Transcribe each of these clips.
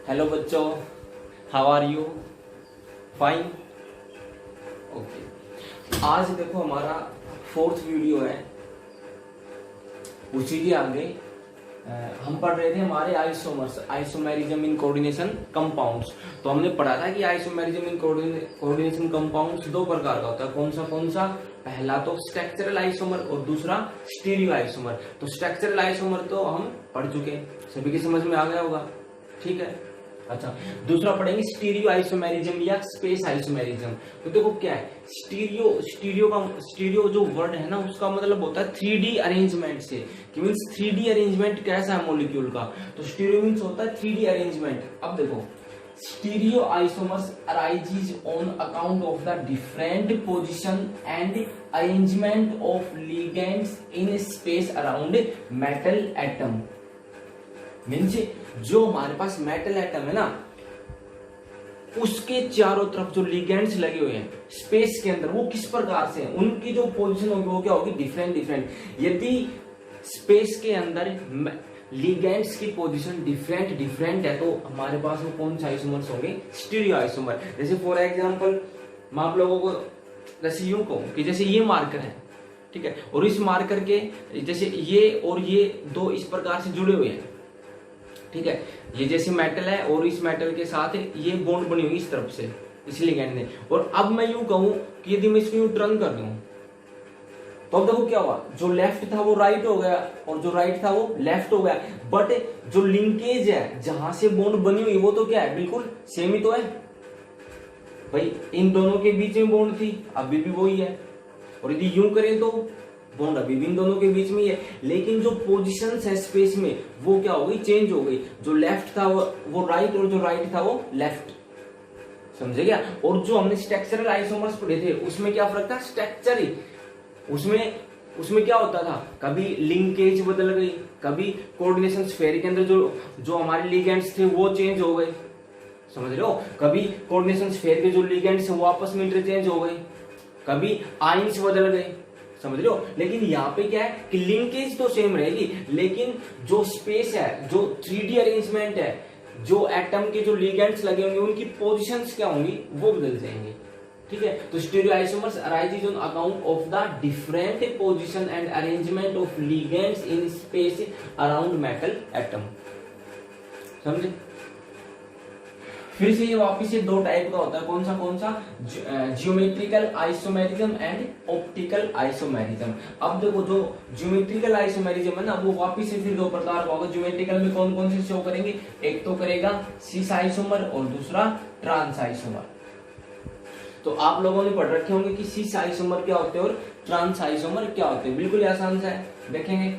Hello बच्चों, how are you? Fine. Okay, आज देखो हमारा फोर्थ वीडियो है। उसी के आगे हम पढ़ रहे थे हमारे isomers, isomerism in coordination compounds. तो हमने पढ़ा था कि आइसोमेरिज्म इन कोऑर्डिनेशन कंपाउंड्स दो प्रकार का होता है। कौन सा? पहला तो स्ट्रक्चरल आइसोमर और दूसरा स्टीरियो आइसोमर। तो स्ट्रक्चरल आइसोमर तो हम पढ़ चुके हैं, सभी की समझ में आ गया होगा। ठीक है, अच्छा, दूसरा पढ़ेंगे स्टीरियो आइसोमेरिज्म या स्पेस आइसोमेरिज्म। तो देखो क्या है स्टीरियो जो वर्ड है ना, उसका मतलब होता है 3D अरेंजमेंट से, कि मींस 3D अरेंजमेंट कैसा है मॉलिक्यूल का। तो स्टीरियो मींस होता है 3D अरेंजमेंट। अब देखो, stereo isomers arises on account of the different position and arrangement of ligands in space around metal atom. Means जो हमारे पास मेटल एटम है ना, उसके चारों तरफ जो लिगेंड्स लगे हुए हैं स्पेस के अंदर, वो किस प्रकार से हैं, उनकी जो पोजीशन होगी वो क्या होगी? डिफरेंट। यदि स्पेस के अंदर लिगेंड्स की पोजीशन डिफरेंट है, तो हमारे पास वो कौन से आइसोमर्स होंगे? Stereo isomer. जैसे फॉर एग्जांपल मैं आप लोगों को जैसे यूं कहूं कि जैसे ये मार्कर है, ठीक है, और इस मार्कर के जैसे ये और ये दो इस प्रकार से जुड़े हुए हैं, ठीक है, ये जैसे मेटल है और इस मेटल के साथ ये बॉन्ड बनी हुई इस तरफ से इस लिगेंड ने। और अब मैं यूं कहूं कि यदि मैं इसको यूं टर्न कर दूं, तो अब देखो क्या हुआ, जो लेफ्ट था वो राइट हो गया और जो राइट था वो लेफ्ट हो गया। बट जो लिंकेज है, जहां से बॉन्ड बनी हुई, वो तो क्या है? बिल्कुल सेम ही तो है भाई। इन दोनों के बीच में बॉन्ड थी, अभी भी वही है। और यदि यूं करें तो बॉन्ड अभी भी इन दोनों के बीच में ही है, लेकिन जो पोजीशंस है स्पेस में वो क्या हो गई? चेंज हो गई। जो लेफ्ट था वो राइट और जो राइट था वो लेफ्ट। समझे क्या? और जो हमने स्ट्रक्चरल आइसोमर्स पढ़े थे उसमें क्या फर्क था? स्ट्रक्चर ही। उसमें क्या होता था? कभी लिंकेज बदल गई, कभी कोऑर्डिनेशन स्फीयर के अंदर जो हमारे लिगेंड्स थे वो चेंज हो गए। समझ रहे हो? कभी कोऑर्डिनेशन स्फीयर के जो लिगेंड्स वो आपस में इंटरचेंज हो गए, कभी आयंस बदल गए। समझ रहे हो? लेकिन यहाँ पे क्या है कि लिंकेज तो सेम रहेगी, लेकिन जो स्पेस है, जो 3D अरेंजमेंट है, जो एटम के जो लिगेंड्स लगे होंगे उनकी पोजीशंस क्या होंगी? वो बदल जाएंगे। ठीक है, तो stereo isomers arises on account of the different position and arrangement of ligands in space around metal atom. समझे? फिर से ये वापिस से दो टाइप का होता है। कौन सा? Geometrical isomerism and optical isomerism. अब देखो, जो ज्योमेट्रिकल आइसोमेरिज्म है ना, वो वापिस से फिर दो प्रकार का होगा। ज्योमेट्रिकल में कौन से शो करेंगे? एक तो करेगा सिस आइसोमर और दूसरा ट्रांस आइसोमर। तो आप लोगों ने पढ़ रखे होंगे कि सिस आइसोमर क्या होते हैं और ट्रांस आइसोमर क्या होते हैं। बिल्कुल आसान सा है, देखेंगे।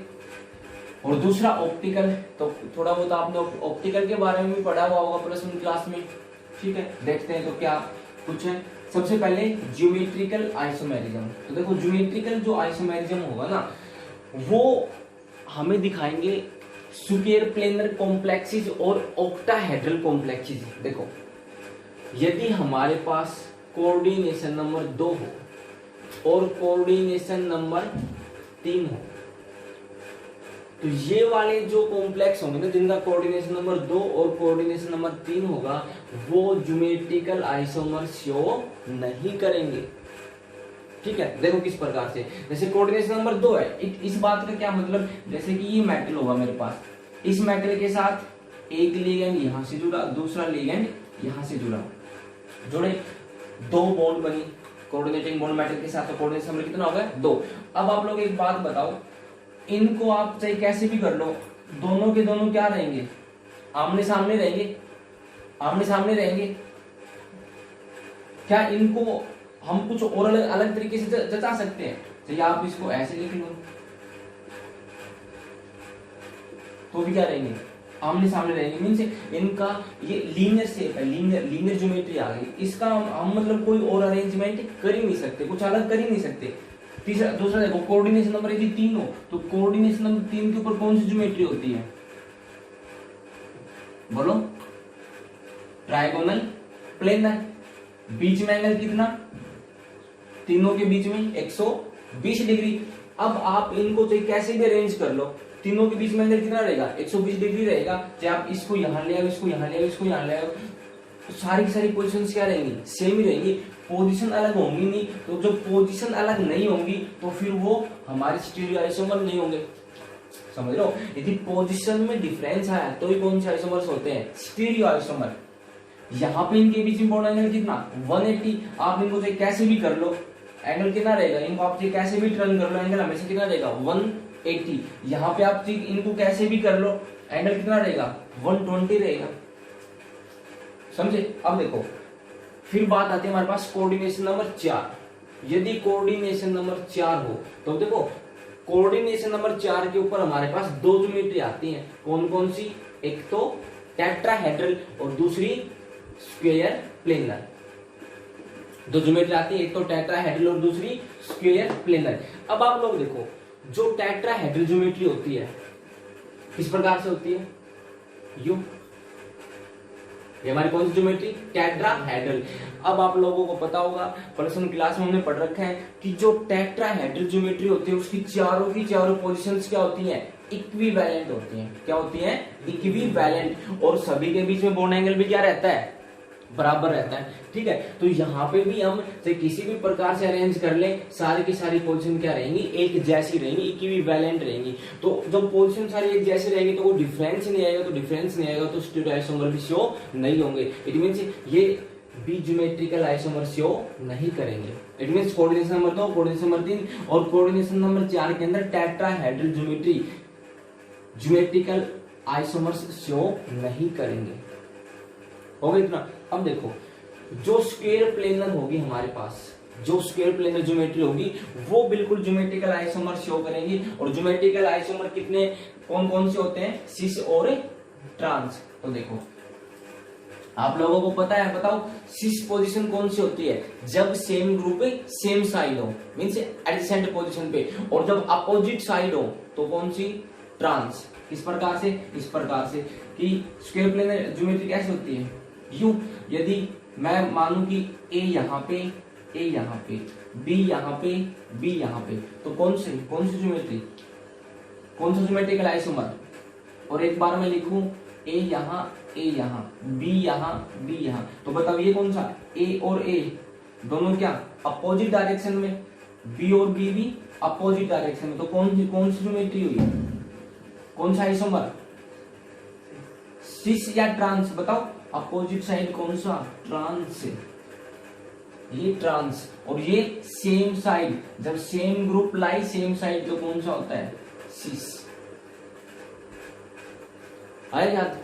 और दूसरा ऑप्टिकल, तो थोड़ा बहुत आपने ऑप्टिकल के बारे में भी पढ़ा हुआ होगा प्लस वन क्लास में। ठीक है, देखते हैं तो क्या कुछ है। सबसे पहले ज्योमेट्रिकल आइसोमेरिज्म। तो देखो, ज्योमेट्रिकल जो आइसोमेरिज्म होगा ना, वो हमें दिखाएंगे सुपर प्लेनर कॉम्प्लेक्सेस और ऑक्टाहेड्रल कॉम्प्लेक्सेस। देखो, यदि हमारे पास कोऑर्डिनेशन नंबर 2 हो और कोऑर्डिनेशन नंबर 3 हो, तो ये वाले जो कॉम्प्लेक्स होंगे ना, जिनका कोऑर्डिनेशन नंबर 2 और कोऑर्डिनेशन नंबर 3 होगा, वो ज्योमेट्रिकल आइसोमर शो नहीं करेंगे। ठीक है, देखो किस प्रकार से। जैसे कोऑर्डिनेशन नंबर 2 है, इस बात का क्या मतलब? जैसे कि ये मेटल होगा मेरे पास, इस मेटल के साथ एक लिगेंड यहां से जुड़ा, दूसरा लिगेंड यहां से जुड़े, दो बॉन्ड बनी, कोऑर्डिनेटिंग बॉन्ड मेटल के साथ। कोऑर्डिनेशन नंबर कितना हो गया? 2। अब आप लोग एक बात बताओ, इनको आप चाहे कैसे भी कर लो, दोनों के दोनों क्या रहेंगे? आमने सामने रहेंगे। क्या इनको हम कुछ और अलग तरीके से जता सकते हैं? चाहिए आप इसको ऐसे लिख लो, तो भी क्या रहेंगे? आमने सामने रहेंगे। मीन्स इनका ये लीनियर शेप है, लीनियर ज्योमेट्री आ गई। इसका हम मतलब कोई और अरेंजमेंट कर ही नहीं सकते, कुछ अलग कर ही नहीं सकते। दूसरा देखो, कोऑर्डिनेशन नंबर यदि 3 हो, तो कोऑर्डिनेशन नंबर 3 के ऊपर कौन सी ज्योमेट्री होती है? बोलो। Trigonal planar. बीच में एंगल कितना? तीनों के बीच में 120 डिग्री। अब आप इनको तो कैसे भी अरेंज कर लो, तीनों के बीच में एंगल कितना रहेगा, 120 डिग्री रहेगा। चाहे आप इसको यहाँ ले आओ, इसको यहाँ ले आओ, इसको यहाँ ले आओ, तो सारी की सारी पोजीशंस क्या रहेंगी, सेम ही रहेंगी, पोजीशन अलग होंगी नहीं। तो जब पोजीशन अलग नहीं होंगी तो फिर वो हमारे स्टीरियो आइसोमर नहीं होंगे, समझ लो। यदि पोजीशन में डिफरेंस आया तो ही कौन से आइसोमर्स होते हैं, स्टीरियो आइसोमर। यहाँ पे इनके बीच में बॉन्ड एंगल कितना, 180। आप इनको चाहे कैसे भी कर लो, एंगल कितना रहेगा, इनको आप चाहे कैसे भी टर्न कर लो, एंगल हमेशा कितना रहेगा, 180। यहाँ पे आप इनको कैसे भी कर लो, एंगल कितना रहेगा, 120 रहेगा, समझे। अब देखो फिर बात आती है हमारे पास कोऑर्डिनेशन नंबर 4। यदि कोऑर्डिनेशन नंबर 4 हो तो देखो कोऑर्डिनेशन नंबर 4 के ऊपर हमारे पास दो ज्योमेट्री आती हैं, कौन कौन सी, एक तो टेट्राहेड्रल और दूसरी स्क्वायर प्लेनर। दो ज्योमेट्री आती है, एक तो टेट्राहेड्रल और दूसरी स्क्वायर प्लेनर। अब आप लोग देखो जो टेट्राहेड्रल ज्योमेट्री होती है किस प्रकार से होती है, यू, ये हमारी कौन सी ज्योमेट्री, टेट्राहेड्रल। अब आप लोगों को पता होगा प्लस 1 क्लास में हमने पढ़ रखा है कि जो टेट्राहेड्रल ज्योमेट्री होती है उसकी चारों की चारों पोजीशंस क्या होती हैं, इक्विवेलेंट होती हैं। क्या होती हैं, इक्विवेलेंट। और सभी के बीच में बॉन्ड एंगल भी क्या रहता है, बराबर रहता है, ठीक है। तो यहाँ पे भी हम चाहे किसी भी प्रकार से अरेंज कर ले, सारी की सारी पोजीशन क्या रहेंगी, एक जैसी रहेंगी, इक्विवेलेंट रहेंगी। तो जब पोजीशन सारी एक जैसी रहेगी तो वो डिफरेंस नहीं आएगा, तो डिफरेंस नहीं आएगा तो स्टीरियो आइसोमर भी शो नहीं होंगे। इट मींस ये भी ज्योमेट्रिकल आइसोमर शो नहीं करेंगे। It means coordination number 2, coordination number 3 और कोऑर्डिनेशन नंबर 4 के अंदर tetrahedral geometry geometrical isomers show नहीं करेंगे। हो गया इतना। अब देखो जो स्क्वायर प्लेनर होगी हमारे पास, जो स्क्वायर प्लेनर ज्योमेट्री होगी वो बिल्कुल ज्योमेट्रिकल आइसोमर शो करेंगी। और ज्योमेट्रिकल आइसोमर कितने कौन कौन से होते हैं, सिस और ट्रांस। तो देखो आप लोगों को पता है, बताओ सिस पोजीशन कौन सी होती है, जब सेम ग्रुप सेम साइड हो, मींस एडजेसेंट पोजीशन पे। और जब अपोजिट साइड हो तो कौन सी, ट्रांस। किस प्रकार से, इस प्रकार से कि स्क्वायर प्लेनर ज्योमेट्री कैसे होती है, यूं। यदि मैं मानूं कि ए यहाँ पे, ए यहाँ पे, बी यहाँ पे, बी यहाँ पे, तो कौन सी ज्योमेट्री, कौन सा ज्योमेट्रिकल आइसोमर। और एक बार मैं लिखूं ए यहाँ, ए यहाँ, बी यहाँ, बी यहाँ, तो बताओ ये कौन सा, ए और ए दोनों क्या अपोजिट डायरेक्शन में, बी और बी भी अपोजिट डायरेक्शन में, तो कौन सी ज्योमेट्री हुई, कौन सा आइसोमर, सिस या ट्रांस। बताओ अपोजिट साइड कौन सा, ट्रांस। ये ट्रांस। और ये सेम साइड, जब सेम ग्रुप लाई सेम साइड तो कौन सा होता है, सिस। आया याद,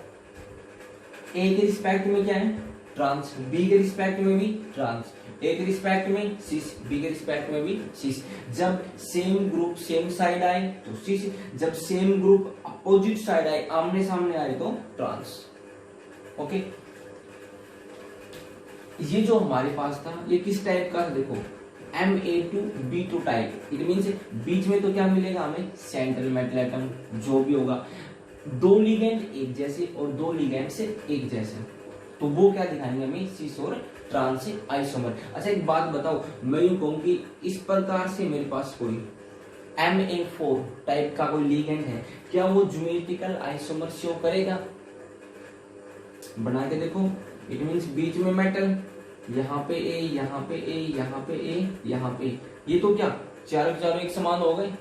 ए के रिस्पेक्ट में क्या है, ट्रांस, बी के रिस्पेक्ट में भी ट्रांस, ए के रिस्पेक्ट में सिस, बी के रिस्पेक्ट में भी सिस। जब सेम ग्रुप सेम साइड आए तो सिस, जब सेम ग्रुप अपोजिट साइड आए, आमने सामने आए तो ट्रांस। ओके, ये जो हमारे पास था ये किस टाइप का था, देखो MA2 B2 type. It means बीच में तो क्या मिलेगा हमें, सेंट्रल मेटल एटम जो भी होगा, दो लिगेंड एक जैसे और दो लिगेंड से एक जैसे, तो वो क्या दिखाएंगे हमें, सिस और ट्रांस आइसोमर। अच्छा एक बात बताओ, मैं यूं कहूं कि इस प्रकार से मेरे पास कोई MA4 टाइप का कोई लिगेंड है, क्या वो ज्योमेट्रिकल आइसोमर शो करेगा, बना के देखो। इट मींस बीच में मेटल, यहाँ पे ए, यहाँ पे ए, यहाँ पे ए, यहाँ पे, ये तो क्या चारों चारों एक समान हो गए,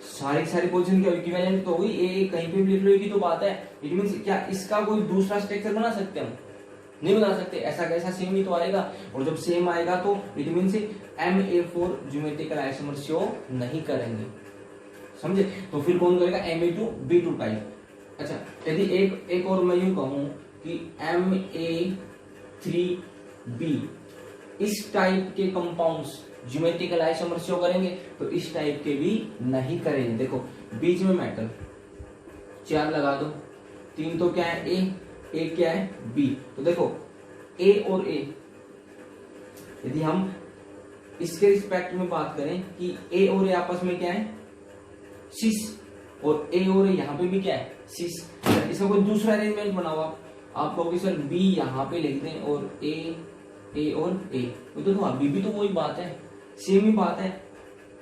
सारी पोजीशन क्या इक्विवेलेंट तो हो गई, ए कहीं पे भी लिख लो की तो बात है। इट मींस क्या इसका कोई दूसरा स्ट्रक्चर बना सकते हम, नहीं बना सकते, ऐसा कैसा सेम ही तो आएगा। और जब सेम आएगा तो it means MA4 geometrical isomer show नहीं करेंगे, समझे। तो फिर कौन करेगा, MA2 B2 टाइप। अच्छा यदि एक और मैं यूं कहूं कि MA3B, इस टाइप के कंपाउंड्स ज्योमेट्रिकल आइसोमर शो करेंगे, तो इस टाइप के भी नहीं करेंगे। देखो बीच में मेटल, 4 लगा दो, 3 तो क्या है ए क्या है बी, तो देखो ए और ए, यदि हम इसके रिस्पेक्ट में बात करें कि ए और ए आपस में क्या है, सिस, और ए और ए यहाँ पे भी क्या है, सिस। इसका कोई दूसरा अरेंजमेंट बनाओ आप कहोगे सर बी यहाँ पे लिख दें और ए और ए, तो देखो अभी भी तो वही बात है, सेम ही बात है,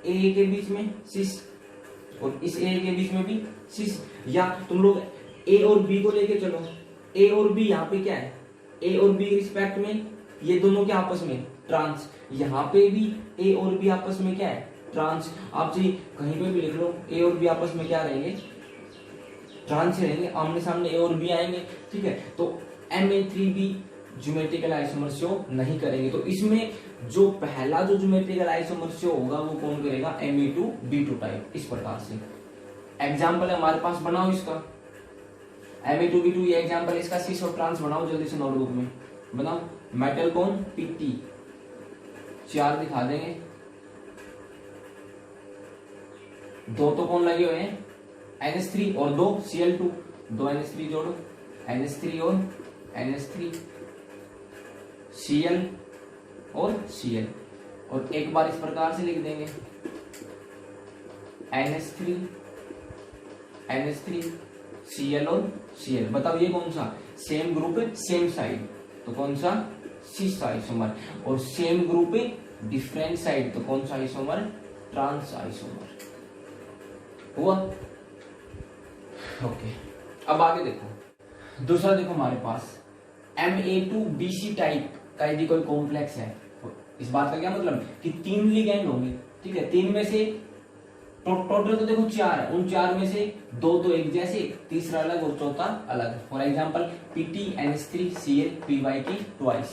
ए के बीच में सिस और इस ए के बीच में भी सिस, या तुम लोग ए और बी को लेके चलो, ए और बी यहाँ पे क्या है, ए और बी रिस्पेक्ट में ये दोनों के आपस में ट्रांस, यहाँ पे भी ए और बी आपस में क्या है ट्रांस। आप जी कहीं पे भी लिख लो ए और बी आपस में क्या रहेंगे, ट्रांस रहेंगे, आमने सामने ए और बी आएंगे, ठीक है। तो Na3b ज्योमेट्रिकल आइसोमर शो नहीं करेंगे। तो इसमें जो पहला जो ज्योमेट्रिकल आइसोमर शो होगा वो कौन करेगा, Me2B2 टाइप। इस प्रकार से एग्जाम्पल है हमारे पास, बनाओ इसका Me2B2, ये एग्जाम्पल इसका सिस और ट्रांस बनाओ जल्दी से नोटबुक में बनाओ। मेटल कौन Pt 4 दिखा देंगे, 2 तो कौन लगे हुए हैं NH3 और 2 Cl2, 2 NH3 जोड़ो, NH3 और NH3 Cl और Cl, और एक बार इस प्रकार से लिख देंगे NH3 Cl और Cl। बताओ ये कौन सा, सेम ग्रुप है सेम साइड, तो कौन सा सिस आइसोमर, और सेम ग्रुप है डिफरेंट साइड, तो कौन सा आइसोमर, ट्रांस आइसोमर हुआ। ओके, अब आगे देखो, दूसरा देखो हमारे पास Ma2BC टाइप का यदि कोई कॉम्प्लेक्स है, इस बात का क्या मतलब कि 3 लिगेंड होंगे, ठीक है। 3 में से टोटल तो देखो 4 है, उन 4 में से 2 तो एक जैसे, तीसरा अलग और चौथा अलग। For example Pt NH3 Cl Py की ट्वाइस,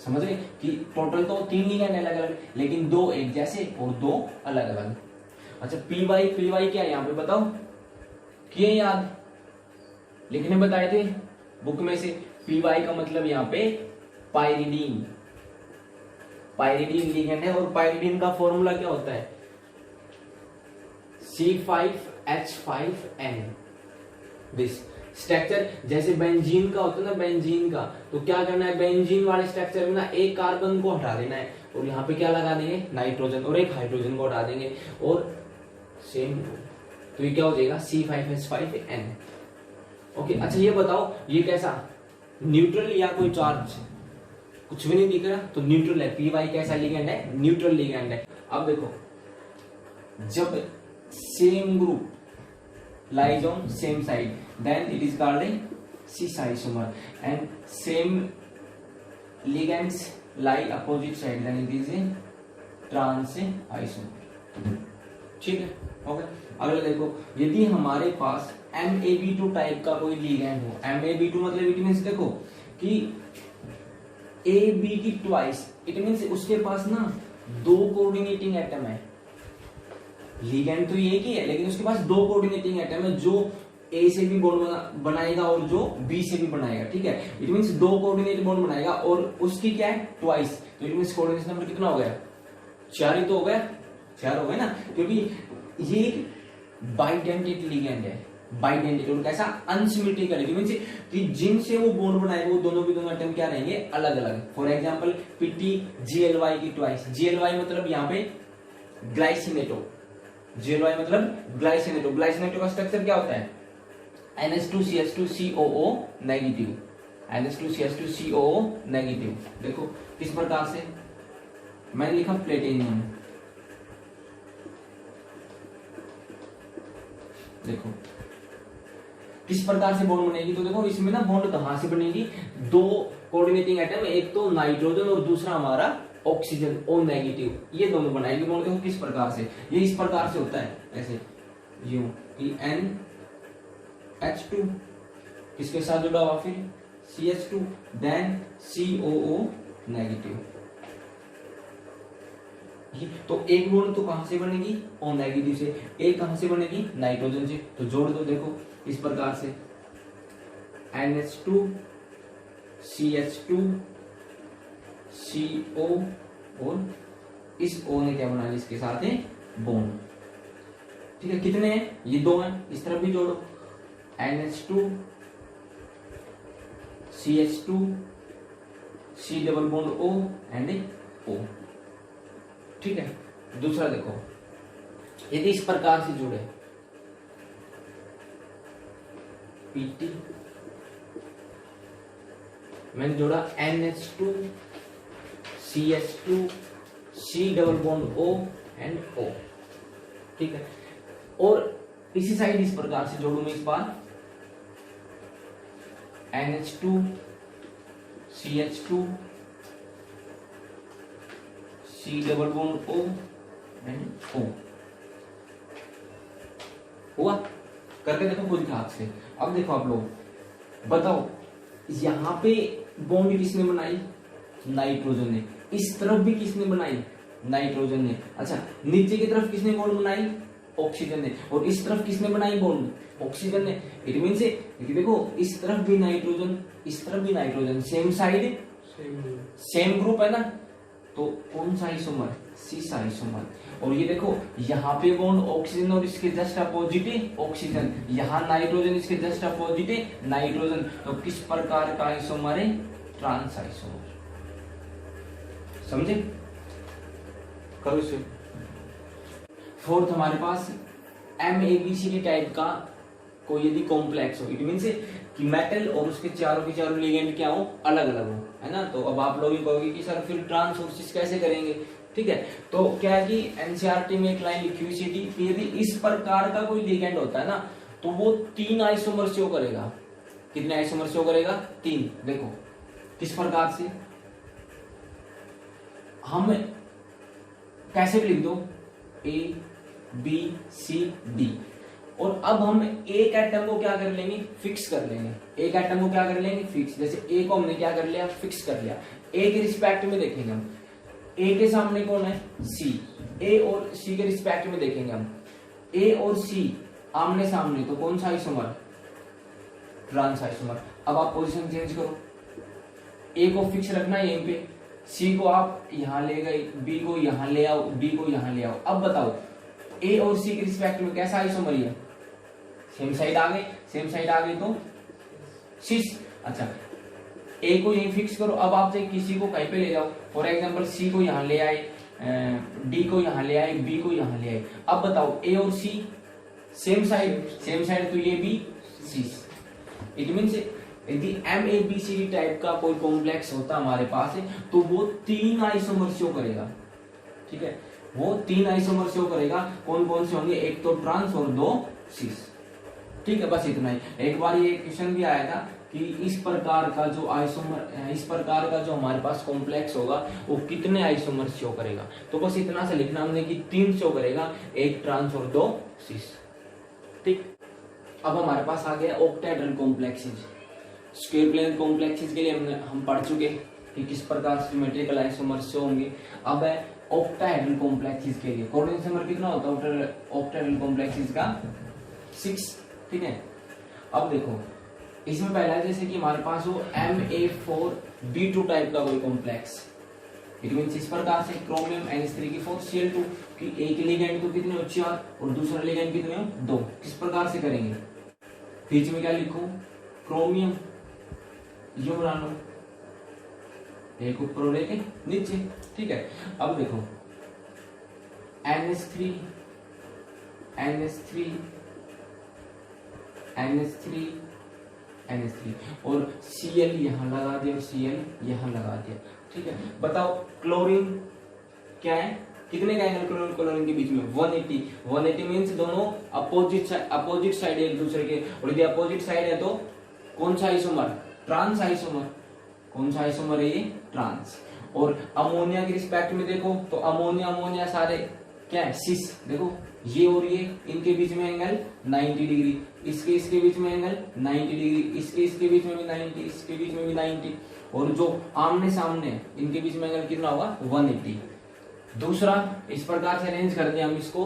समझ रहे कि टोटल तो 3 लिगेंड अलग अलग, लेकिन 2 एक जैसे और 2 अलग अलग। अच्छा Py क्या है यहाँ पे बताओ, किए याद, लिखने बताए थे बुक में से। Py का मतलब यहाँ पे पाइरिडीन लिगेंड है, और पाइरिडीन का फॉर्मूला क्या होता है, C5H5N। दिस स्ट्रक्चर जैसे बेंजीन का होता है ना, बेंजीन का, तो क्या करना है, बेंजीन वाले स्ट्रक्चर में ना एक कार्बन को हटा देना है, और यहाँ पे क्या लगा देंगे नाइट्रोजन, और एक हाइड्रोजन को हटा देंगे, और सेम, तो ये क्या हो जाएगा C5H5N। ओके, अच्छा ये बताओ ये कैसा, न्यूट्रल या कोई चार्ज, कुछ भी नहीं दिख रहा, तो न्यूट्रल है। Py कैसा लिगेंड है, न्यूट्रल लिगेंड है। अब देखो, जब same group lies on same side, then it is called a cis isomer, and same ligands lie opposite side, then it is a trans isomer। ठीक है, ओके। अगला देखो, यदि हमारे पास MaB2 टाइप का कोई लिगेंड हो, MaB2 मतलब इट मींस देखो कि AB की ट्वाइस, इट मींस उसके पास ना 2 कोऑर्डिनेटिंग एटम है, लिगेंड तो एक ही है लेकिन उसके पास 2 कोऑर्डिनेटिंग एटम है, जो ए से भी बॉन्ड बनाएगा और जो बी से भी बनाएगा, ठीक है। इट मींस 2 कोऑर्डिनेट बॉन्ड बनाएगा, और उसकी क्या है ट्वाइस, तो इट मींस कोऑर्डिनेशन नंबर कितना हो गया, 4 ही तो हो गया, 4 हो गए ना, क्योंकि ये एक बाइडेंटेड लिगेंड है, बाइडेंटेड, और कैसा अनसिमेट्रिकल, इट मींस कि जिनसे वो बॉन्ड बनाएगा वो दोनों के दोनों एटम क्या रहेंगे, अलग अलग। फॉर एग्जांपल Pt GLY की ट्वाइस, GLY मतलब यहाँ पे ग्लाइसिनेटो, GLY मतलब ग्लाइसिनेटो, ग्लाइसिनेटो का स्ट्रक्चर क्या होता है, NH2CH2COO नेगेटिव, NH2CH2COO नेगेटिव। देखो किस प्रकार से, मैंने लिखा प्लेटिनियम, देखो किस प्रकार से बॉन्ड बनेगी, तो देखो इसमें ना बॉन्ड कहां से बनेगी, 2 कोऑर्डिनेटिंग एटम, एक तो नाइट्रोजन और दूसरा हमारा ऑक्सीजन O नेगेटिव, ये दोनों बनाएगी बॉन्ड। देखो किस प्रकार से, ये इस प्रकार से होता है, ऐसे यूं कि NH2 किसके साथ जुड़ा हुआ, फिर CH2 देन COO नेगेटिव, तो एक बॉन्ड तो कहां से बनेगी, O नेगेटिव से, एक कहां से बनेगी, नाइट्रोजन से, तो जोड़ दो। देखो इस प्रकार से NH2 CH2 CO, और इस O ने क्या बना लिया, इसके साथ है बॉन्ड, ठीक है। कितने हैं, ये 2 हैं, इस तरफ भी जोड़ो, NH2 CH2 C double bond O and O, ठीक है। दूसरा देखो, यदि इस प्रकार से जुड़े Pt, मैंने जोड़ा NH2 CH2 C double bond O and O, ठीक है। और इसी साइड इस प्रकार से जोड़ू मैं इस बार NH2 CH2 C double bond O and O, हुआ? करके देखो खुद के हाथ से। अब देखो आप लोग बताओ, यहां पे बॉन्ड किसने बनाई? नाइट्रोजन ने। इस तरफ भी किसने बनाई? नाइट्रोजन ने। अच्छा, नीचे की तरफ किसने बॉन्ड बनाई? ऑक्सीजन ने। और इस तरफ किसने बनाई बॉन्ड? ऑक्सीजन ने। इट मीन से देखो, इस तरफ भी नाइट्रोजन, इस तरफ भी nitrogen, same side same group है ना, तो कौन सा आइसोमर? सीस आइसोमर। और ये देखो, यहाँ पे बॉन्ड ऑक्सीजन और इसके जस्ट अपोजिट है ऑक्सीजन, यहाँ नाइट्रोजन, इसके जस्ट अपोजिट है नाइट्रोजन, तो किस प्रकार का आइसोमर है? Trans isomer. समझे? करो इसे। फोर्थ हमारे पास MABCD टाइप का कोई यदि कॉम्प्लेक्स हो, इट मीन से कि मेटल और उसके चारों के चारों लिगेंड क्या हो? अलग अलग हो, है ना। तो अब आप लोग ही कहोगे कि सर फिर ट्रांस और सिस कैसे करेंगे? ठीक है, तो क्या है कि एनसीईआरटी में एक लाइन लिखी हुई थी कि यदि इस प्रकार का कोई लिगेंड होता है ना, तो वो 3 आइसोमर शो करेगा। कितने आइसोमर शो करेगा? 3। देखो किस प्रकार से, हम कैसे भी लिख दो ABCD, और अब हम एक एटम को क्या कर लेंगे? फिक्स कर लेंगे। एक एटम को क्या कर लेंगे? फिक्स। जैसे A को हमने क्या कर लिया? फिक्स कर लिया। A के रिस्पेक्ट में देखेंगे हम, A के सामने कौन है? C। A और C के रिस्पेक्ट में देखेंगे हम, A और C आमने सामने, तो कौन सा आइसोमर? Trans isomer. अब आप पोजीशन चेंज करो, A को फिक्स रखना है यहीं पे, C को आप यहां ले गए, B को यहां ले आओ, D को यहां ले आओ। अब बताओ A और C के रिस्पेक्ट में कैसा आइसोमर है? सेम साइड आ गए, सेम साइड आ गई तो सिस। अच्छा, A को यहीं फिक्स करो। अब आप किसी को कहीं पे ले जाओ, फॉर एग्जांपल C को यहां ले आए, D को यहां ले आए, B को यहां ले आए। अब बताओ A और C same side, same side, तो ये भी सिस। इट मींस यदि MABCD टाइप का कोई कॉम्प्लेक्स होता हमारे पास है, तो वो 3 आइसोमर शो करेगा। ठीक है, वो 3 आइसोमर शो करेगा। कौन कौन से होंगे? एक तो ट्रांस और 2 सिस। ठीक है, बस इतना ही। एक बार ये क्वेश्चन भी आया था कि इस प्रकार का जो आइसोमर, इस प्रकार का जो हमारे पास कॉम्प्लेक्स होगा वो कितने आइसोमर शो करेगा। तो बस इतना सा लिखना हमने कि 3 शो करेगा, एक ट्रांस और 2 सिस। ठीक, अब हमारे पास आ गया octahedral complexes. Square plane complexes के लिए हम पढ़ चुके कि किस प्रकार सिमेट्रिकल आइसोमर शो होंगे। अब है ऑक्टाहेड्रल कॉम्प्लेक्सेस के लिए कोऑर्डिनेट नंबर कितना होता है ऑक्टाहेड्रल कॉम्प्लेक्सेस का? 6। ठीक है, अब देखो इसमें पहला जैसे कि हमारे पास हो Ma4B2 टाइप का कोई कॉम्प्लेक्स, इट मींस इस प्रकार से क्रोमियम NH3 कि एक लिगेंड तो कितने हो? 4 और दूसरा लिगेंड कितने हो? 2। किस प्रकार से करेंगे? बीच में क्या लिखूं? क्रोमियम, ये बना लो, एक ऊपर और एक नीचे। ठीक है, अब देखो NH3 और Cl यहां लगा दिया और Cl यहां लगा दिया। ठीक है, बताओ क्लोरीन क्या है? कितने का एंगल क्लोरीन क्लोरीन के बीच में? 180। 180 मींस दोनों अपोजिट साइड एक दूसरे के, और यदि अपोजिट साइड है तो कौन सा आइसोमर? Trans isomer. कौन सा आइसोमर है ये? ट्रांस। और अमोनिया के रिस्पेक्ट में देखो तो अमोनिया सारे क्या है? सिस। देखो ये और ये, इनके बीच में एंगल 90 डिग्री, इसके बीच में एंगल 90 डिग्री, इसके बीच में भी 90, इसके बीच में भी 90, और जो आमने सामने इनके बीच में एंगल कितना होगा? 180। दूसरा इस प्रकार से अरेंज कर दिया हम इसको,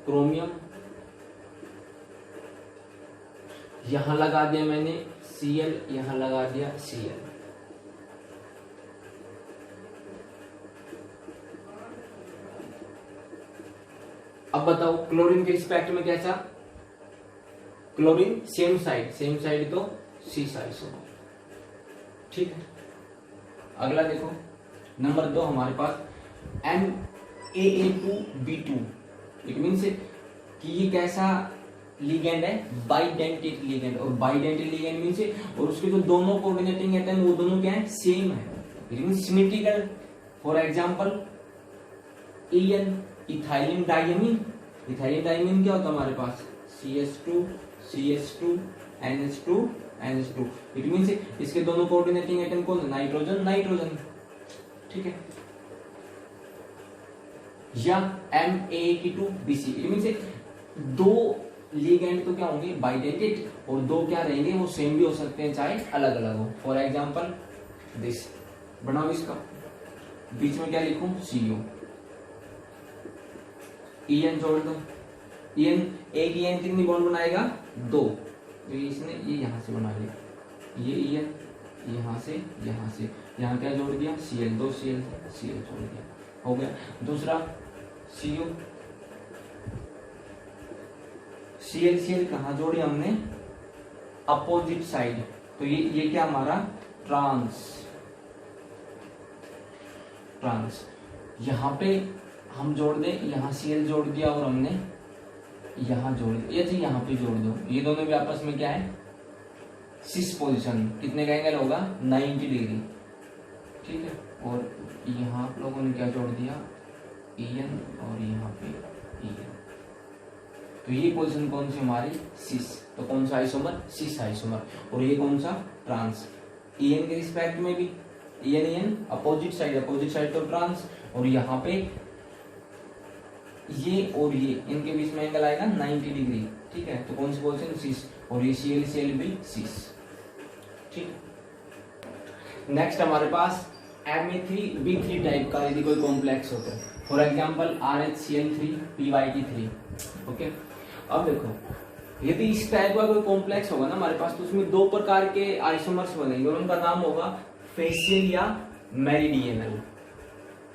क्रोमियम यहां लगा दिया मैंने, Cl यहां लगा दिया Cl। अब बताओ क्लोरीन के रिस्पेक्ट में कैसा? क्लोरीन सेम साइड तो सिस आइसोमर। ठीक है, अगला देखो नंबर 2 हमारे पास MAA2B2, इट मींस कि ये कैसा लिगेंड है? बाइडेंटिक लिगेंड। और बाइडेंटिक लिगेंड मींस और उसके जो दोनों कोऑर्डिनेटिंग एटम वो दोनों क्या है? सेम है, it means symmetrical. For example En ethylene diamine, ethylene diamine क्या होता है हमारे पास, CH2 CH2 NH2 NH2। It means इसके दोनों कोऑर्डिनेटिंग एटम कौन है, नाइट्रोजन नाइट्रोजन, ठीक है। या MAE2BC, इट मींस दो लिगेंड तो क्या होंगे, बाइडेंटेड, और दो क्या रहेंगे, वो सेम भी हो सकते हैं चाहे अलग अलग हो। फॉर एग्जांपल दिस, बनाओ इसका, बीच में क्या लिखूं, CO, EN जोड़ दो, EN, एक EN कितनी बॉन्ड बनाएगा, 2, तो इसने ये यहां से बना लिया, ये EN यहां से, यहां क्या जोड़ दिया, Cl, 2 Cl जोड़ दिया, हो गया। दूसरा CO, Cl कहां जोड़ी हमने, अपोजिट साइड, तो ये क्या हमारा ट्रांस, यहां पे हम जोड़ दें, यहाँ Cl जोड़ दिया और हमने यहाँ जोड़ दिया, ये यहां पे जोड़ दो, ये दोनों भी आपस में क्या है, सिस पोजीशन, कितने का एंगल होगा, 90 डिग्री, ठीक है। और यहाँ आप लोगों ने क्या जोड़ दिया, EN, और यहाँ पे EN, तो ये पोजीशन कौन सी हमारी, सिस, तो कौन सा आइसोमर, सिस आइसोमर। और ये कौन सा, ट्रांस, EN के रिस्पेक्ट में भी EN अपोजिट साइड तो ट्रांस, और यहाँ पे ये और ये इनके बीच में एंगल आएगा 90 डिग्री, ठीक है, तो कौन सी पोजीशन, सिस, और ये Cl भी सिस, ठीक। नेक्स्ट हमारे पास Me3B3 टाइप का यदि कोई कॉम्प्लेक्स होता है, for example RHCl3 PYT3, okay. अब देखो, यदि इस टाइप का कोई कॉम्प्लेक्स होगा ना हमारे पास, तो उसमें दो प्रकार के आइसोमर्स बनेंगे, और उनका नाम होगा फेशियल या मेरिडियनल,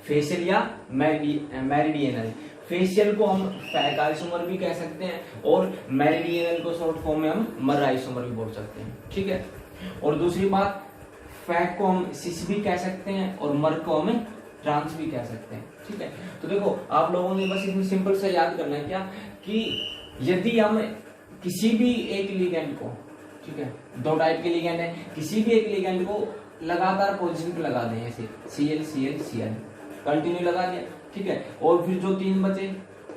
फेशियल या मेरिडियनल। फेशियल को हम फैक आइसोमर भी कह सकते हैं, और मेरिडियनल को शॉर्ट फॉर्म में हम मर आइसोमर भी बोल सकते हैं, ठीक है। और दूसरी बात, फैक को हम सिस भी कह सकते हैं, और मर को हम ट्रांस भी कह सकते हैं, ठीक है। तो देखो, आप लोगों ने बस इसमें सिंपल सा याद करना है क्या, कि यदि हम किसी भी एक लिगेंड को, ठीक है, दो टाइप के लिगेंड है, किसी भी एक लिगेंड को लगातार पोजीशन पे लगा दें, ऐसे Cl कंटिन्यू लगा दिया, ठीक है, और फिर जो तीन बचे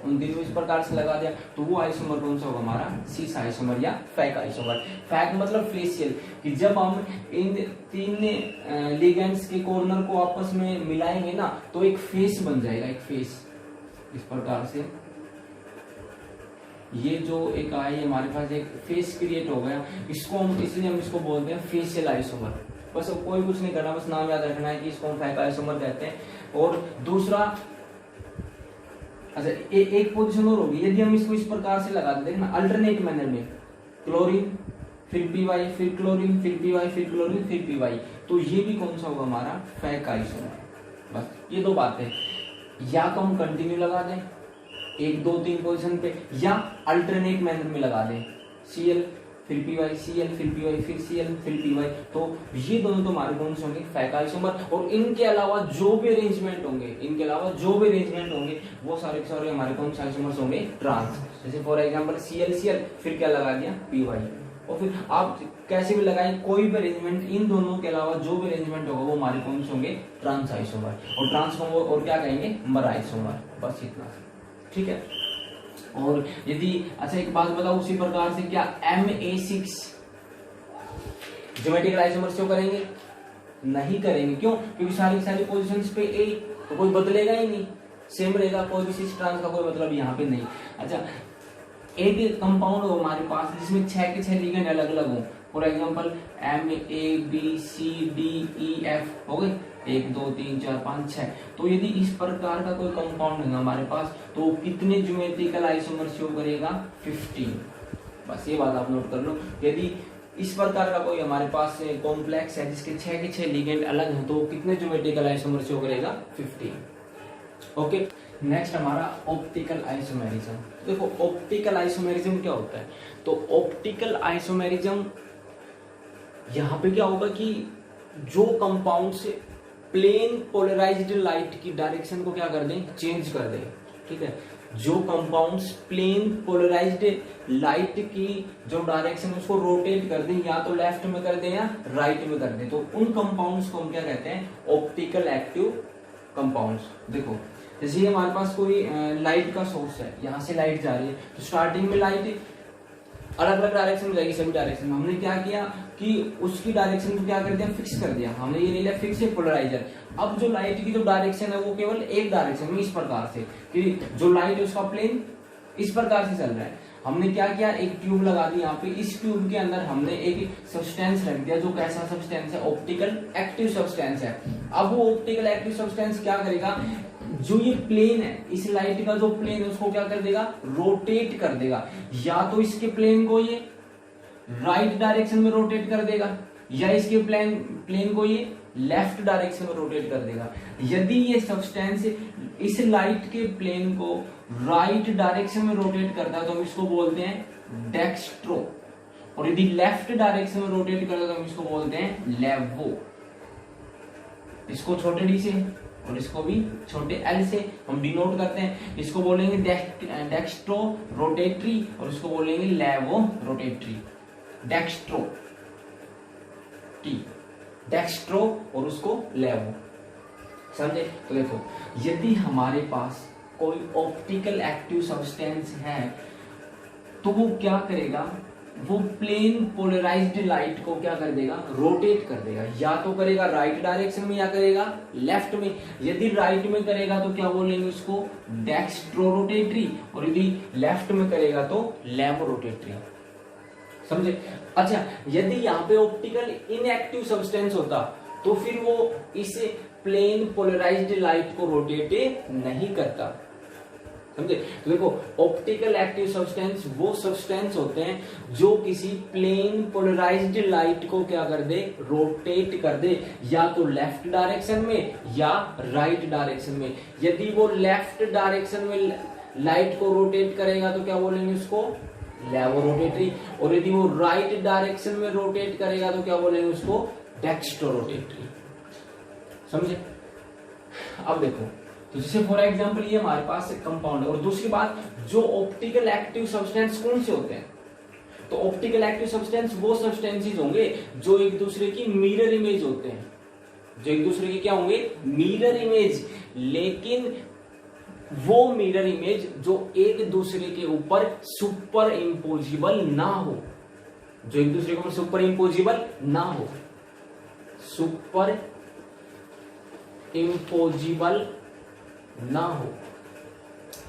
उन तीनों इस प्रकार से लगा दिया, तो वो आइसोमर कौन सा होगा हमारा, सिस आइसोमर या फैक आइसोमर। फैक मतलब फेशियल, कि जब हम इन तीन लिगेंड्स के कॉर्नर को आपस में मिलाएंगे ना, तो एक फेस बन जाएगा, एक फेस इस प्रकार से, ये जो एक आया हमारे पास एक फेस क्रिएट हो गया, इसको हम, इसलिए हम इसको बोलते हैं फेशियल आइसोमर। बस कोई कुछ नहीं करना, बस नाम याद रखना है कि इसको हम फैक आइसोमर कहते हैं। और दूसरा, अच्छा एक पोजीशन और होगी, यदि हम इसको इस प्रकार से लगा दें ना, अल्टरनेट मैनर में, क्लोरीन फिर PY, फिर क्लोरीन, फिर PY, फिर क्लोरीन, फिर PY, तो ये भी कौन सा होगा हमारा, फैक आइसोमर। बस ये दो बातें, या तो हम कंटिन्यू लगा दें 1 2 3 पोजीशन पे, या अल्टरनेट मैनर में लगा दें, Cl फिर PY, Cl फिर PY, फिर Cl फिर PY, तो ये दोनों तो हमारे कौन से होंगे, फैक आइसोमर। और इनके अलावा जो भी अरेंजमेंट होंगे, वो सारे के सारे हमारे कौन से आइसोमर्स होंगे, ट्रांस। जैसे फॉर एग्जांपल Cl फिर क्या लगा दिया, PY, और फिर आप कैसे भी लगाएं, कोई भी अरेंजमेंट, इन दोनों के अलावा जो भी अरेंजमेंट होगा वो हमारे कौन से होंगे, ट्रांस आइसोमर। और ट्रांस को और क्या कहेंगे, मर आइसोमर। बस इतना, ठीक है। और यदि, अच्छा एक बात बताओ, उसी प्रकार से क्या Ma6 ज्योमेट्रिकल आइसोमर शो करेंगे, नहीं करेंगे, क्यों, क्योंकि सारी सारी पोजीशंस पे A, तो कोई बदलेगा ही नहीं, सेम रहेगा, कोई भी सिस ट्रांस का कोई मतलब यहाँ पे नहीं। अच्छा, एक कंपाउंड हो हमारे पास जिसमें 6 के 6 लिगेंड अलग अलग हो, फॉर एग्जांपल MABCDEF हो गए, 1 2 3 4 5 6, तो यदि इस प्रकार का कोई कंपाउंड है हमारे पास, तो कितने ज्योमेट्रिकल आइसोमर शो करेगा, 15। बस ये बात आप नोट कर लो, यदि इस प्रकार का कोई हमारे पास कॉम्प्लेक्स है जिसके 6 के 6 लिगेंड अलग हैं, तो कितने ज्योमेट्रिकल आइसोमर शो करेगा, 15। ओके, नेक्स्ट हमारा ऑप्टिकल आइसोमेरिज्म। देखो ऑप्टिकल आइसोमेरिज्म क्या होता है, तो ऑप्टिकल आइसोमेरिज्म यहाँ पे क्या होगा कि जो कंपाउंड से प्लेन पोलराइज्ड लाइट की डायरेक्शन को क्या कर दें, चेंज कर दें, ठीक है। जो कंपाउंड्स प्लेन पोलराइज्ड लाइट की जो डायरेक्शन उसको रोटेट कर दें, या तो लेफ्ट में कर दें या राइट में कर दें, तो उन कंपाउंड्स को हम क्या कहते हैं, ऑप्टिकल एक्टिव कंपाउंड्स। देखो जैसे ये हमारे पास कोई लाइट का सोर्स है, यहाँ से लाइट जा रही है, तो स्टार्टिंग में लाइट अलग अलग डायरेक्शन में जाएगी, सभी डायरेक्शन में। हमने क्या किया कि उसकी डायरेक्शन को क्या कर दिया, फिक्स कर दिया, हमने ये ले लिया फिक्स है पोलराइजर। अब जो लाइट की जो डायरेक्शन है वो केवल एक डायरेक्शन में, इस प्रकार से कि जो लाइट है उसका प्लेन इस प्रकार से चल रहा है। हमने क्या किया, एक ट्यूब लगा दी यहाँ पे, इस ट्यूब के अंदर हमने एक सब्सटेंस रख दिया, जो कैसा सब्सटेंस है, ऑप्टिकल एक्टिव सब्सटेंस है। अब वो ऑप्टिकल एक्टिव सब्सटेंस क्या करेगा, जो ये प्लेन है, इस लाइट का जो प्लेन है उसको क्या कर देगा, रोटेट कर देगा। या तो इसके प्लेन को ये राइट डायरेक्शन में रोटेट कर देगा, या इसके प्लेन को ये लेफ्ट डायरेक्शन में रोटेट कर देगा। यदि ये सब्सटेंस इस लाइट के प्लेन को राइट डायरेक्शन में रोटेट करता है तो हम इसको बोलते हैं डेक्स्ट्रो, और यदि लेफ्ट डायरेक्शन में रोटेट करता है तो हम इसको बोलते हैं लेवो। इसको छोटे डी से और इसको भी छोटे एल से हम डिनोट करते हैं। इसको बोलेंगे डेक्स्ट्रो रोटेटरी और इसको बोलेंगे लेवो रोटेटरी। डेक्स्ट्रो टी, डेक्स्ट्रो और उसको लेवो, समझे। तो देखो, यदि हमारे पास कोई ऑप्टिकल एक्टिव सब्सटेंस है तो वो क्या करेगा, वो प्लेन पोलराइज्ड लाइट को क्या कर देगा, रोटेट कर देगा। या तो करेगा राइट डायरेक्शन में या करेगा लेफ्ट में। यदि राइट में करेगा तो क्या बोलेंगे उसको, डेक्स्ट्रो रोटेटरी, और यदि लेफ्ट में करेगा तो लेवो रोटेटरी, समझे। अच्छा, यदि यहाँ पे ऑप्टिकल इनएक्टिव सब्सटेंस होता तो फिर वो इस प्लेन पोलराइज्ड लाइट को रोटेट नहीं करता, समझे। तो देखो, ऑप्टिकल एक्टिव सब्सटेंस वो सब्सटेंस होते हैं जो किसी प्लेन पोलराइज्ड लाइट को क्या कर दे, रोटेट कर दे, या तो लेफ्ट डायरेक्शन में या राइट डायरेक्शन में। यदि वो लेफ्ट डायरेक्शन में लाइट को रोटेट करेगा तो क्या बोलेंगे उसको, लेवो रोटेटरी, और यदि वो राइट डायरेक्शन में रोटेट करेगा तो क्या बोलेंगे उसको, डेक्स्ट्रो रोटेटरी, समझे। अब देखो, तो जैसे फॉर एग्जांपल ये हमारे पास कंपाउंड है। और दूसरी बात, जो ऑप्टिकल एक्टिव सब्सटेंस कौन से होते हैं, तो ऑप्टिकल एक्टिव सब्सटेंस वो सब्सटेंसेस होंगे जो एक दूसरे की मिरर इमेज होते हैं, जो एक दूसरे की क्या होंगे, मिरर इमेज। लेकिन वो मिरर इमेज जो एक दूसरे के ऊपर सुपर इम्पोजिबल ना हो, जो एक दूसरे के ऊपर सुपर इम्पोजिबल ना हो, सुपर इम्पोजिबल ना हो।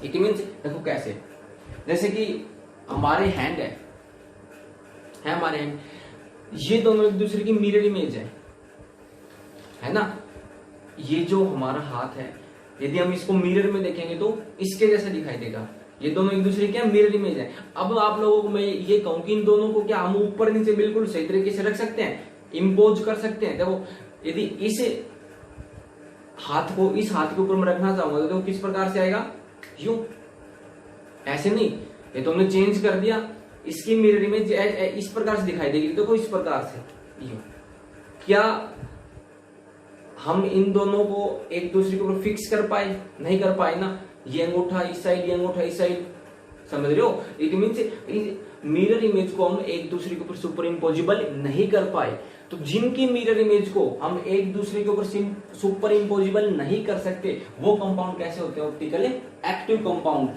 इट मीन्स, देखो कैसे, जैसे कि हमारे हैंड है हमारे हैंड, ये दोनों एक दूसरे की मिरर इमेज है ना। ये जो हमारा हाथ है, यदि हम इसको मिरर में देखेंगे तो इसके जैसा दिखाई देगा। ये दोनों एक दूसरे क्या मिरर इमेज है। अब आप लोगों को मैं ये कहूं कि इन दोनों को क्या हम ऊपर नीचे बिल्कुल सही तरीके से रख सकते हैं, इम्पोज कर सकते हैं। देखो, यदि इस हाथ को इस हाथ के ऊपर मैं रखना चाहूंगा तो किस प्रकार से आएगा, यूं, ऐसे नहीं। ये तो हमने चेंज कर दिया, इसकी मिरर इमेज इस प्रकार से दिखाई देगी, देखो इस प्रकार से यूं। क्या हम इन दोनों को एक दूसरे के ऊपर फिक्स कर पाए, नहीं कर पाए ना। ये अंगूठा इस साइड, ये अंगूठा इस साइड, समझ रहे हो। इट मींस मिरर इमेज को हम एक दूसरे के ऊपर सुपर इम्पोजिबल नहीं कर पाए। तो जिनकी मिरर इमेज को हम एक दूसरे के ऊपर सुपर इम्पोजिबल नहीं कर सकते, वो कंपाउंड कैसे होते हैं, ऑप्टिकली एक्टिव कंपाउंड।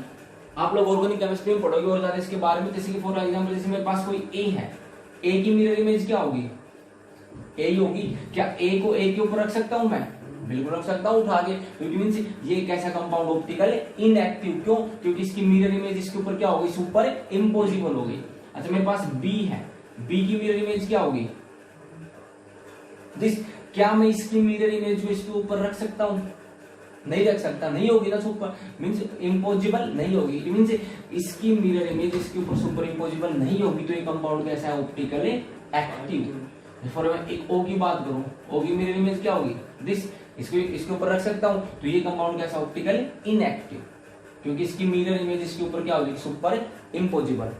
आप लोग ऑर्गेनिक केमिस्ट्री में पढ़ोगे और ज्यादा इसके बारे में। जैसे कि फॉर एग्जांपल, जैसे मेरे पास कोई ए है, ए की मिरर इमेज क्या होगी, ए ही होगी। क्या ए को ए के ऊपर रख सकता हूं मैं, बिल्कुल रख सकता हूं उठा के। तो इट मींस ये एक ऐसा कंपाउंड ऑप्टिकल इनएक्टिव, क्यों, क्योंकि इसकी मिरर इमेज इसके ऊपर क्या होगी, सुपर इम्पोजिबल होगी। अच्छा, मेरे पास बी है, बी की मिरर इमेज क्या होगी, दिस। क्या मैं इसकी मिरर इमेज को इसके ऊपर रख सकता हूं, नहीं रख सकता, नहीं होगी ना, सुपर मींस इम्पोजिबल नहीं होगी। इट मींस इसकी मिरर इमेज इसके ऊपर सुपर इम्पोजिबल नहीं होगी, तो ये कंपाउंड कैसा है, ऑप्टिकली एक्टिव। फॉर एक ओ की बात करूं, ओ की मिरर इमेज क्या होगी, दिस। इसको इसके ऊपर रख सकता हूं, तो ये कंपाउंड कैसा, ऑप्टिकली इनएक्टिव, क्योंकि इसकी मिरर इमेज इसके ऊपर क्या होगी, सुपर इम्पोजिबल,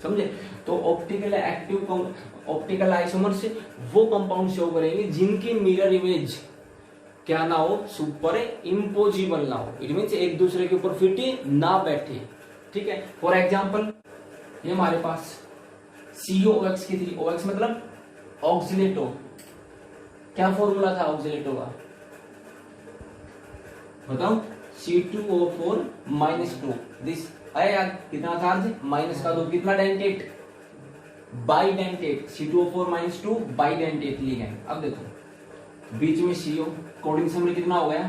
समझे। तो ऑप्टिकल एक्टिव ऑप्टिकल आइसोमर्स वो कंपाउंड शो करेंगे जिनकी मिरर इमेज क्या ना हो, सुपर इम्पोजिबल ना हो। इट मींस एक दूसरे के ऊपर फिट ना बैठे, ठीक है। फॉर एग्जांपल, ये हमारे पास COOX की थी, OX मतलब ऑक्सिलेटो। क्या फॉर्मूला था ऑक्सिलेटो का, बताओ, C2O4 -2 दिस आया कितना चार्ज माइनस का 2 कितना dentate bidentate C2O4 -2 bidentate ligand. अब देखो बीच में CO कोऑर्डिनेशन नंबर कितना हो गया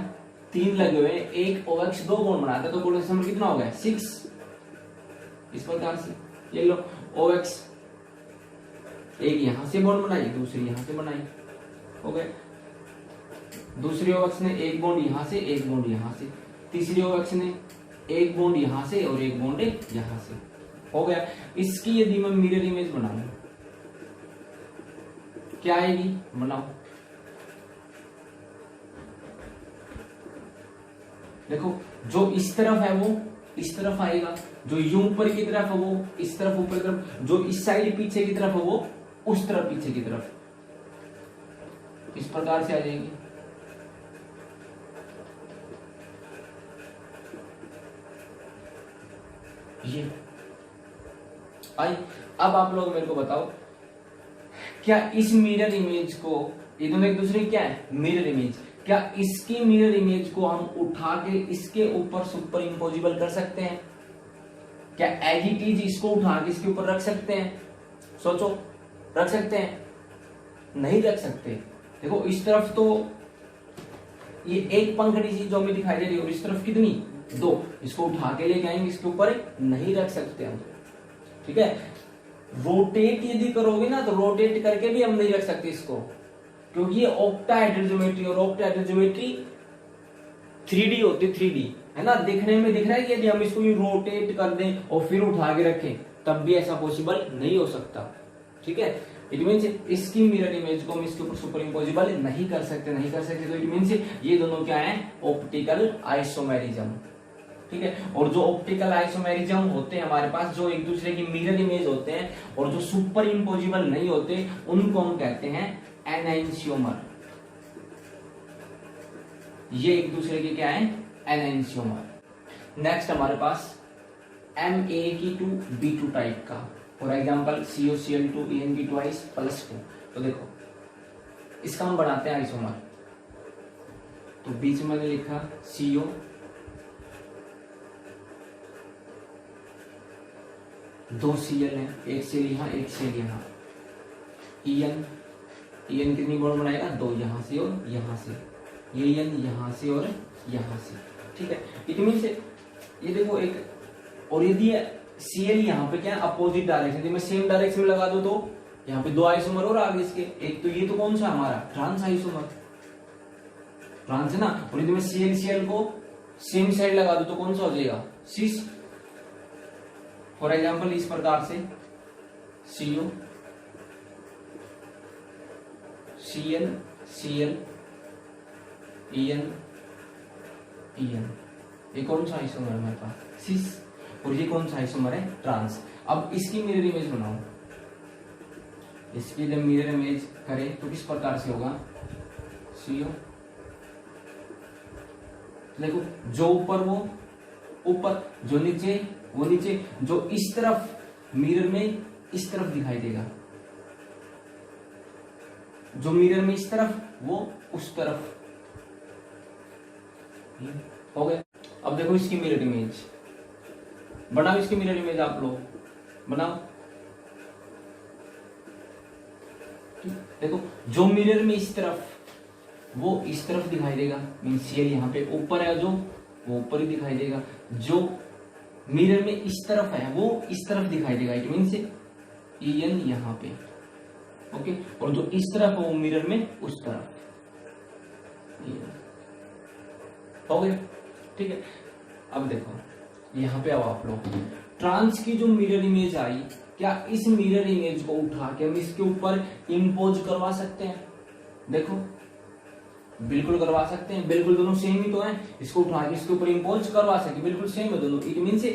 3 लगे हुए हैं, एक OX 2 बॉन्ड बनाता है तो कोऑर्डिनेशन नंबर कितना हो गया 6। इस प्रकार से ये लो OX एक यहां से बॉन्ड बनाई दूसरी यहां से बनाई हो गए, दूसरी OX ने एक बॉन्ड यहां से एक बॉन्ड यहां से, तीसरी OX ने एक बॉन्ड यहां से और एक बॉन्ड यहां से हो गया। इसकी यदि मैं मिरर इमेज बनाऊं क्या आएगी बनाओ। देखो जो इस तरफ है वो इस तरफ आएगा, जो यूं ऊपर की तरफ है वो इस तरफ ऊपर की तरफ, जो इस साइड पीछे की तरफ है वो उस तरफ पीछे की तरफ, इस प्रकार से आ जाएगी। ये आई। अब आप लोग मेरे को बताओ क्या इस मिरर इमेज को, ये दोनों एक दूसरे क्या है मिरर इमेज, क्या इसकी मिरर इमेज को हम उठा के इसके ऊपर सुपर इम्पोजिबल कर सकते हैं? क्या एज इट इज इसको उठा के इसके ऊपर रख सकते हैं? सोचो रख सकते हैं? नहीं रख सकते। देखो इस तरफ तो ये एक पंखड़ी सी जो हमें दिखाई दे रही है और इस तरफ कितनी 2, इसको उठा के लेके आएंगे इसके ऊपर नहीं रख सकते हम, ठीक है। रोटेट यदि करोगे ना तो रोटेट करके भी हम नहीं रख सकते इसको, क्योंकि ये ऑक्टाहेड्रल ज्योमेट्री और ऑक्टाहेड्रल ज्योमेट्री 3D होती 3D है ना, देखने में दिख रहा है कि यदि हम इसको रोटेट कर दें और फिर उठा के रखें तब भी ऐसा पॉसिबल नहीं हो सकता, ठीक है। इट मीन्स इसकी मिरर इमेज को हम इसके ऊपर सुपर इम्पोजिबल नहीं कर सकते तो इट मीन्स ये दोनों क्या है ऑप्टिकल आइसोमेरिज्म, ठीक है। और जो ऑप्टिकल आइसोमेरिज्म होते हैं हमारे पास, जो एक दूसरे की मिरर इमेज होते हैं और जो सुपर इम्पोजिबल नहीं होते, उनको हम कहते हैं एनेंशियोमर। ये एक दूसरे के क्या है एनेंशियोमर। नेक्स्ट हमारे पास MaE2 B2 टाइप का, for example COCl2 EnP twice +2। तो देखो इसका हम बनाते हैं आइसोमर, तो बीच में मैंने लिखा CO, दो Cl है, एक सेल यहाँ एक सेल यहाँ, En कितनी बॉन्ड बनाएगा 2 यहाँ से और यहाँ से, ये N यहाँ से और यहाँ से, ठीक है। इट मीन्स ये देखो एक, और यदि Cl यहाँ पे क्या है अपोजिट डायरेक्शन, यदि मैं सेम डायरेक्शन में लगा दूं तो यहाँ पे 2 आइसोमर और आगे इसके, एक तो ये तो कौन सा हमारा ट्रांस आइसोमर, ट्रांस है ना, और यदि मैं Cl को सेम साइड लगा दूं तो कौन सा हो जाएगा सिस। फॉर एग्जाम्पल इस प्रकार से CO Cl Cl En ये कौन सा आइसोमर है हमारे पास सिस, और ये कौन सा आइसोमर है ट्रांस। अब इसकी मिरर इमेज बनाओ, इसकी जब मिरर इमेज करें तो किस प्रकार से होगा CO, देखो जो ऊपर वो ऊपर, जो नीचे वो नीचे, जो इस तरफ मिरर में इस तरफ दिखाई देगा, जो मिरर में इस तरफ वो उस तरफ, हो गया। अब देखो इसकी मिरर इमेज बनाओ, इसकी मिरर इमेज आप लोग बनाओ। देखो जो मिरर में इस तरफ वो इस तरफ दिखाई देगा, मीन्स Cl यहाँ पे ऊपर है जो वो ऊपर ही दिखाई देगा, जो मिरर में इस तरफ है वो इस तरफ दिखाई देगा, इट मीन्स En यहाँ पे, ओके। और जो इस तरफ है वो मिरर में उस तरफ, हो गया, ठीक है। अब देखो यहाँ पे आओ आप लोग, ट्रांस की जो मिरर इमेज आई, क्या इस मिरर इमेज को उठा के हम इसके ऊपर इम्पोज करवा सकते हैं? देखो बिल्कुल करवा सकते हैं, बिल्कुल दोनों सेम ही तो है, इसको उठा के इसके ऊपर इम्पोज करवा सकते, बिल्कुल सेम है दोनों। इट मीन्स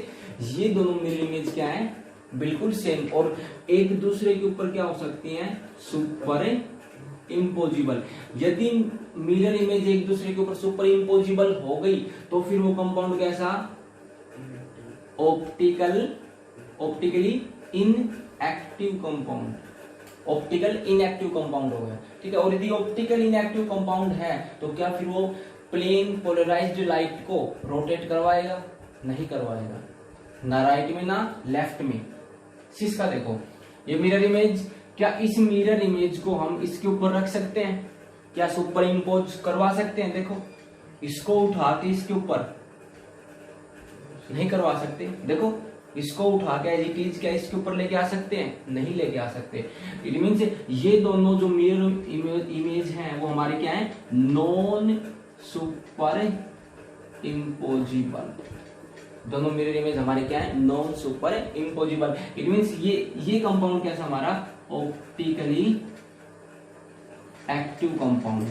ये दोनों मिरर इमेज क्या है बिल्कुल सेम, और एक दूसरे के ऊपर क्या हो सकती हैं सुपर इम्पोजिबल। यदि मिरर इमेज एक दूसरे के ऊपर सुपर इम्पोजिबल हो गई तो फिर वो कंपाउंड कैसा optically inactive compound, optical inactive compound हो गया, ठीक है। और यदि ऑप्टिकल इनएक्टिव कंपाउंड है तो क्या फिर वो प्लेन पोलराइज्ड लाइट को रोटेट करवाएगा? नहीं करवाएगा, ना राइट में ना लेफ्ट में। इसका देखो ये मिरर इमेज, क्या इस मिरर इमेज को हम इसके ऊपर रख सकते हैं? क्या सुपर इम्पोज करवा सकते हैं? देखो इसको उठा के इसके ऊपर नहीं करवा सकते। देखो इसको उठा के एज इट इज क्या इसके ऊपर लेके आ सकते हैं? नहीं लेके आ सकते। इट मीन्स ये दोनों जो मिरर इमेज हैं वो हमारे क्या है? Non super imposable. दोनों मिरर इमेज हमारे क्या है? Non super imposable. It means ये कंपाउंड कैसा हमारा? ऑप्टिकली एक्टिव कंपाउंड,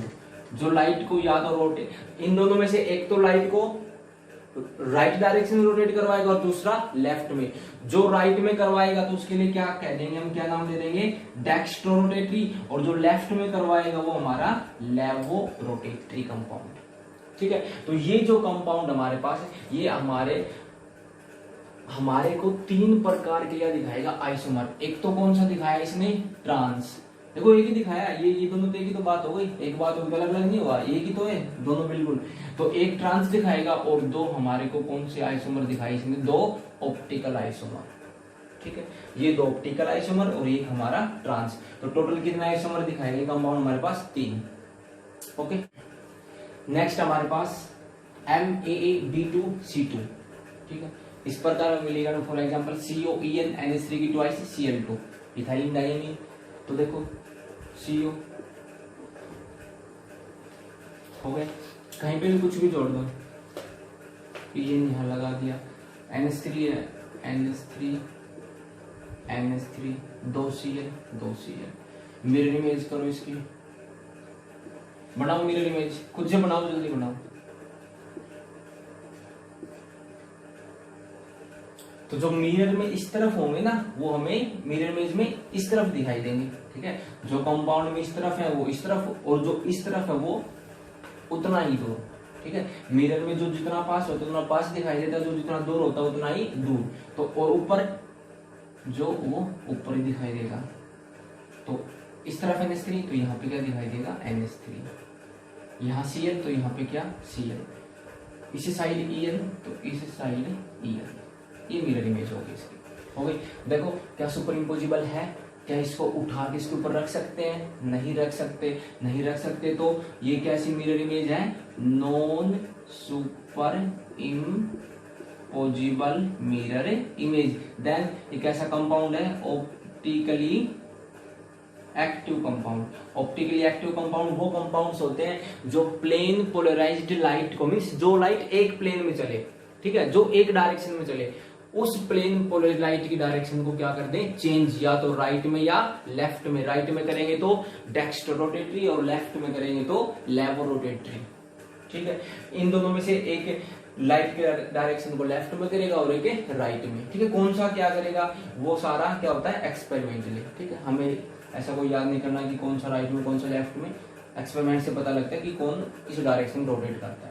जो लाइट को या तो रोटेट, इन दोनों में से एक तो लाइट को राइट डायरेक्शन में रोटेट करवाएगा और दूसरा लेफ्ट में। जो राइट में करवाएगा तो उसके लिए क्या कह देंगे हम? क्या नाम दे देंगे? डेक्स्ट्रोरोटेटरी। और जो लेफ्ट में करवाएगा वो हमारा लेवोरोटेटरी कंपाउंड। ठीक है, तो ये जो कंपाउंड हमारे पास है ये हमारे को तीन प्रकार के क्या दिखाएगा? आइसोमर। एक तो कौन सा दिखाया इसने? ट्रांस। देखो एक ही दिखाया, ये दोनों तो एक ही तो बात हो गई, एक बात हो गई, अलग अलग नहीं हुआ, एक ही तो है दोनों बिल्कुल। तो एक ट्रांस दिखाएगा और दो हमारे को कौन से आइसोमर दिखाई इसने? दो ऑप्टिकल आइसोमर। ठीक है, ये दो ऑप्टिकल आइसोमर और एक हमारा ट्रांस। तो टोटल कितने आइसोमर दिखाएंगे कंपाउंड हमारे पास? 3। ओके, नेक्स्ट हमारे पास MAAB2C2। ठीक है, इस प्रकार मिलेगा। फॉर एग्जांपल COEN NH3 की ट्वाइस Cl2 इथाइलिन डायमीन। तो देखो CO हो गए, कहीं पे भी कुछ भी जोड़ दो, ये यहाँ लगा दिया। NH3 है, NH3 NH3 2Cl। Mirror image करो इसकी, बनाओ मिरर इमेज, खुद से बनाओ, जल्दी बनाओ। तो जो मिरर में इस तरफ होंगे ना वो हमें मिरर इमेज में इस तरफ दिखाई देंगे। ठीक है, जो कंपाउंड में इस तरफ है वो इस तरफ, और जो इस तरफ है वो उतना ही दूर। ठीक है, मिरर में जो जितना पास होता है उतना पास दिखाई देता है, जो जितना दूर होता है उतना ही दूर। तो और ऊपर जो वो ऊपर ही दिखाई देगा। तो इस तरफ NH3 तो यहाँ पे क्या दिखाई देगा? NH3। यहाँ Cl तो यहाँ पे क्या? Cl। इसी साइड En तो इस साइड En। ये मिरर इमेज होगी इसकी। हो गई। देखो क्या सुपर इम्पोजिबल है? क्या इसको उठा के इसके ऊपर रख सकते हैं? नहीं रख सकते। नहीं रख सकते तो ये कैसी मिरर इमेज है? Non super impossible mirror image. Then ये कैसा कंपाउंड है? Optically active compound. Optically active compound वो कंपाउंड्स होते हैं जो प्लेन पोलराइज्ड लाइट को, मींस जो लाइट एक प्लेन में चले, ठीक है, जो एक डायरेक्शन में चले, उस प्लेन पोलर लाइट की डायरेक्शन को क्या कर दें? चेंज, या तो राइट में या लेफ्ट में। राइट में करेंगे तो डेक्स्ट्रोरोटेटरी और लेफ्ट में करेंगे तो लेवोरोटेटरी। ठीक है, इन दोनों में से एक लाइट के डायरेक्शन को लेफ्ट में करेगा और एक राइट में। ठीक है, कौन सा क्या करेगा वो सारा क्या होता है? एक्सपेरिमेंटली। ठीक है, हमें ऐसा कोई याद नहीं करना कि कौन सा राइट में कौन सा लेफ्ट में। एक्सपेरिमेंट से पता लगता है कि कौन इस डायरेक्शन में रोटेट करता है।